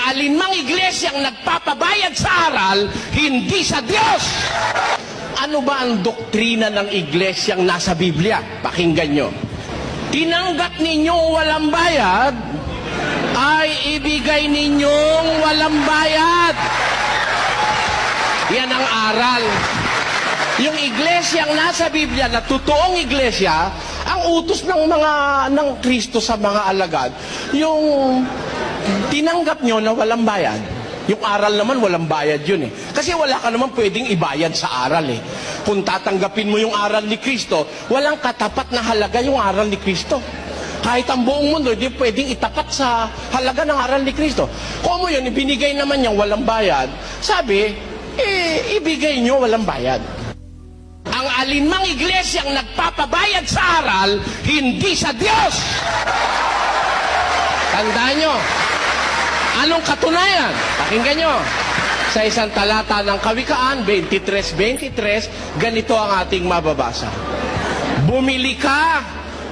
alinmang iglesyang nagpapabayad sa aral, hindi sa Diyos. Ano ba ang doktrina ng iglesyang nasa Biblia? Pakinggan nyo. Tinanggap ninyong walang bayad, ay ibigay ninyong walang bayad. Yan ang aral. Yung iglesyang nasa Biblia na totoong iglesia, ang utos ng Kristo sa mga alagad, yung tinanggap nyo na walang bayad. Yung aral naman, walang bayad yun eh. Kasi wala ka naman pwedeng ibayad sa aral eh. Kung tatanggapin mo yung aral ni Kristo, walang katapat na halaga yung aral ni Kristo. Kahit ang buong mundo, hindi pwedeng itapat sa halaga ng aral ni Kristo. Kung mo yun, ibinigay naman niyang walang bayad, sabi, ibigay niyo walang bayad. Ang alinmang iglesyang nagpapabayad sa aral, hindi sa Diyos. Tandaan nyo. Anong katunayan? Pakinggan nyo. Sa isang talata ng Kawikaan, 23:23, ganito ang ating mababasa. Bumili ka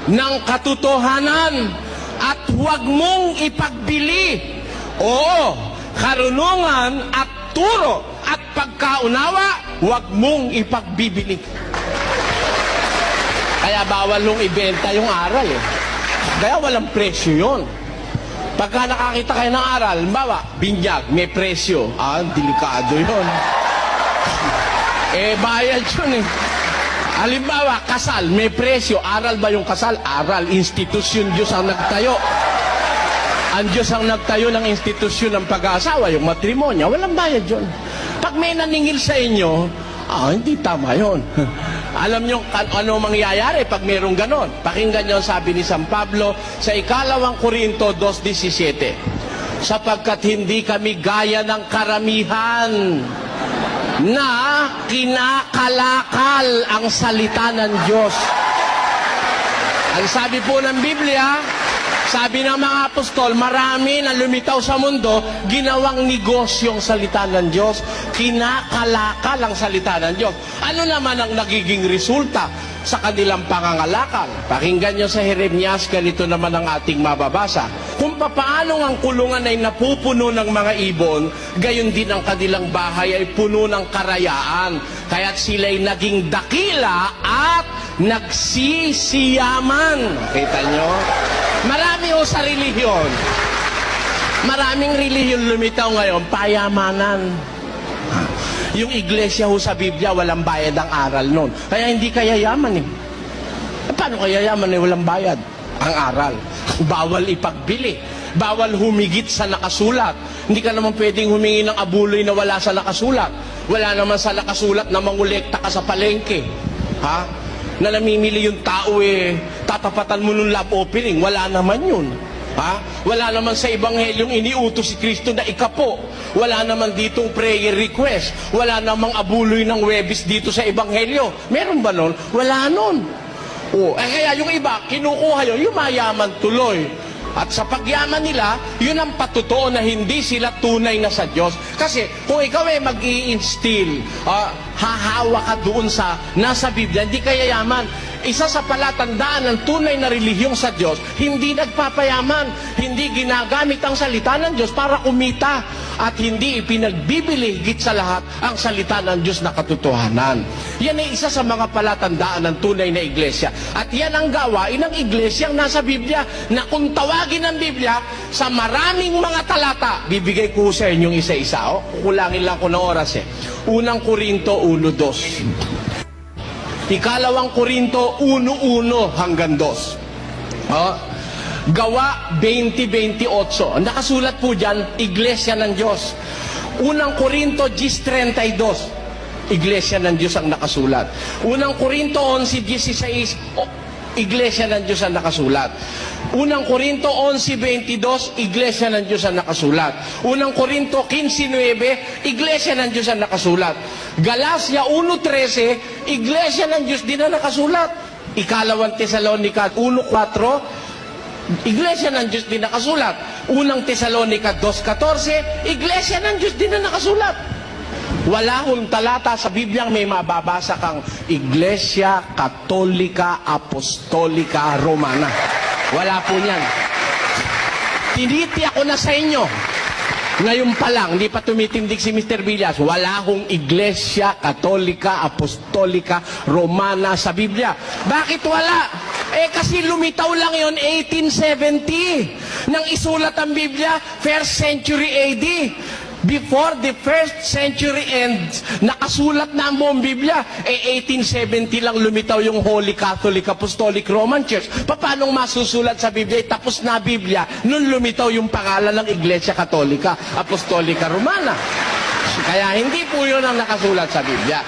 ng katotohanan at huwag mong ipagbili. Oo, karunungan at turo at pagkaunawa, huwag mong ipagbibili. Kaya bawal nung ibenta yung aral eh. Kaya walang presyo yun. Pagka nakakita kayo ng aral, bawa, binyag, may presyo. Delikado yun. Bayad yun eh. Halimbawa, kasal, may presyo. Aral ba yung kasal? Aral, institusyon, Diyos ang nagtayo. Ang Diyos ang nagtayo ng institusyon ng pag-aasawa, yung matrimonya, walang bayad yun. Pag may naningil sa inyo, hindi tama yun. Alam nyo ano mangyayari pag mayroong ganon? Pakinggan nyo sabi ni San Pablo sa 2 Korinto 2:17. Sapagkat hindi kami gaya ng karamihan na kinakalakal ang salita ng Diyos. Ang sabi po ng Biblia, sabi ng mga apostol, marami na lumitaw sa mundo, ginawang negosyong salita ng Diyos, kinakalakal ang salita ng Diyos. Ano naman ang nagiging resulta sa kanilang pangangalakal? Pakinggan nyo sa Jeremias, ganito naman ang ating mababasa. Kung papaano ang kulungan ay napupuno ng mga ibon, gayon din ang kanilang bahay ay puno ng karayaan. Kaya't sila'y naging dakila at nagsisiyaman. Kita nyo? Marami o sa relihiyon. Maraming relihiyon lumitaw ngayon, payamanan. Yung iglesia ho sa Biblia, walang bayad ang aral nun. Kaya hindi kaya yaman eh. Paano kaya yaman eh, walang bayad? Ang aral. Bawal ipagbili. Bawal humigit sa nakasulat. Hindi ka naman pwedeng humingi ng abuloy na wala sa nakasulat. Wala naman sa nakasulat na mangulekta ka sa palengke. Ha? Na namimili yung tao tatapatan mo ng love opening. Wala naman yun. Ha? Wala naman sa Ebanghelyong iniutos si Kristo na ikapo. Wala naman ditong prayer request. Wala namang abuloy ng Webis dito sa Ebanghelyo. Meron ba nun? Wala nun. Kaya yung iba, kinukuha yun, yung mayaman tuloy. At sa pagyaman nila, yun ang patutuo na hindi sila tunay na sa Diyos. Kasi kung ikaw ay mag-i-instill, hahawa ka doon sa nasa Biblia, hindi ka yayaman. Isa sa palatandaan ng tunay na relihiyong sa Diyos, hindi nagpapayaman, hindi ginagamit ang salita ng Diyos para kumita, at hindi ipinagbibili higit sa lahat ang salita ng Diyos na katotohanan. Yan ay isa sa mga palatandaan ng tunay na iglesia. At yan ang gawain ng iglesyang nasa Biblia, na kung tawagin ng Biblia sa maraming mga talata, bibigay ko sa inyong isa-isa. Kukulangin lang ko ng oras 1 Korinto 1:2. 2 Korinto 1:1 hanggang 2. Gawa 20:28. Nakasulat po dyan, Iglesia ng Diyos. 1 Korinto 10:32. Iglesia ng Diyos ang nakasulat. 1 Korinto 11:16. Iglesia ng Diyos ang nakasulat. 1 Korinto 11:22, Iglesia ng Diyos ang nakasulat. 1 Korinto 15:9, Iglesia ng Diyos ang nakasulat. Galacia 1:13, Iglesia ng Diyos din ang nakasulat. 2 Tesalonica 1:4, Iglesia ng Diyos din nakasulat. 1 Tesalonica 2:14, Iglesia ng Diyos din ang nakasulat. Wala hong talata sa Biblia may mababasa kang Iglesia Katolika Apostolika Romana. Wala po niyan. Tinitiyak ko na sa inyo, Ngayon pa lang, hindi pa tumitindig si Mr. Villas, wala hong Iglesia Katolika, Apostolika, Romana sa Biblia. Bakit wala? Kasi lumitaw lang yon 1870 nang isulat ang Biblia, 1st century AD. Before the 1st century ends, nakasulat na ang buong Biblia. 1870 lang lumitaw yung Holy Catholic Apostolic Roman Church. Paano masusulat sa Biblia? Tapos na Biblia, nung lumitaw yung pangalan ng Iglesia Katolika, Apostolica Romana. Kaya hindi po yun ang nakasulat sa Biblia.